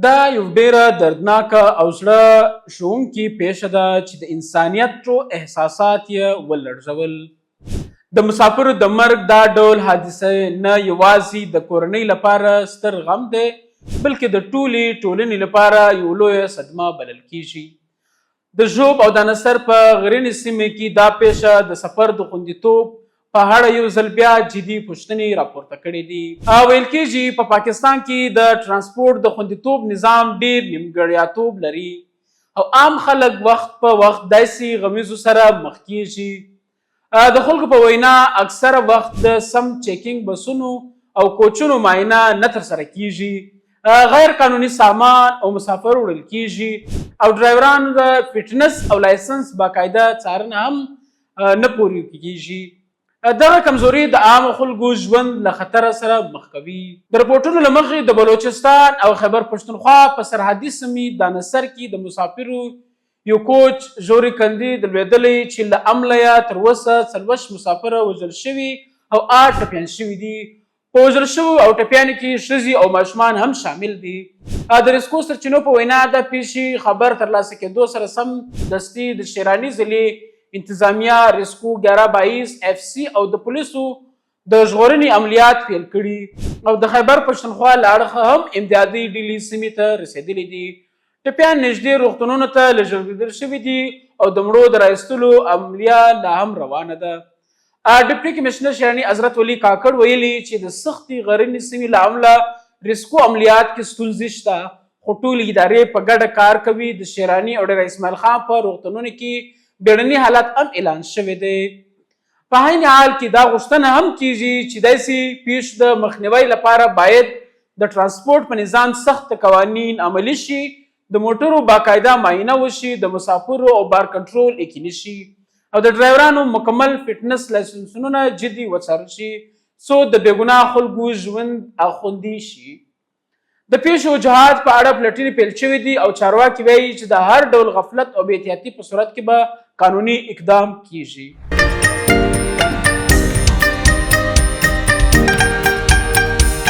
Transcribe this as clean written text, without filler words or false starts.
دا یو ډیره دردناکه او زړه ښوونکې پیښه ده چې د انسانیت ټول احساسات یې ولړزول. د مسافرو د مرګ دا ډول حادثه نه یوازې د کورنۍ لپاره ستر غم دی، بلکې د ټولې ټولنې لپاره یو لویه صدمه بلل کیږي. د ژوب او دانسر په غرنۍ سیمه کې دا پیښه د سفر د خوندیتوب په اړه یو ځل بیا جدي پوښتنې راپورته کړي دي. ویل کېږي په پاکستان کې د ترانسپورت د خوندیتوب نظام ډیر نیمګړیتوب لري او عام خلک وخت په وخت داسې غمیزو سره مخ کیږي. د خلکو په وینا اکثره وخت د سم چیکینګ بسونو او کوچونو معاینه نه ترسره کیږي، غیر قانوني سامان او مسافر وړل کیږي او ډرایورانو د فټنس او لایسنس باقاعده څارنه هم نه پوره کیږي. دغه کمزوري د عامو خلکو ژوند له خطر سره مخ کوي. د رپورټونو له مخې د بلوچستان او خیبر پښتونخوا په سرحدي سیمې دانسر کې د مسافرو یو کوچ ژورې کندې درلودلی چې له امله یې تر اوسه 40 مسافر وژل شوي او 8 ټپیان شوي دي. په وژل شوو او ټپیانو کې ښځې او ماشومان هم شامل دي. د ریسکو سرچینو په وینا د پیښې خبر ترلاسه کېدو سره سم دستي د شیراني ضلع انتظامیه ریسکو 1122 FC او د پولیسو د ژغورنې عملیات پیل کړي او د خیبر پښتونخوا له اړخه هم امدادي ډلې سیمې ته رسېدلې دي. ټپیان نږدې روغتونونو ته لېږدول شوي دي او د مړو د رایستلو عملیه لا هم روانه ده. ډیپټي کمشنر شیراني حضرت ولی کاکړ ویلي چې د سختې غرنۍ سیمې له امله ریسکو عملیات کې ستونزې شته، خو ټولې ادارې په ګډه کار کوي. د شیراني او ډېر اسماعیل خان په روغتونونو کې بیړني حالت هم اعلان شوی دی. په عین حال کې دا غوښتنه هم کیږي چې داسې پیښو د مخنیوي لپاره باید د ترانسپورت په نظام سخت قوانین عملي شي، د موټرو باقاعده معاینه وشي، د مسافرو او بار کنټرول یقیني شي او د ډرایورانو مکمل فټنس لایسنسونه جدي وڅارل شي څو د بېګناه خلکو ژوند خوندي شي. د پیښو وجوهات په اړه پلټنې پیل شوي دي او چارواکي وایي چې د هر ډول غفلت او بې احتیاطي په صورت کې به قانوني اقدام کیږي.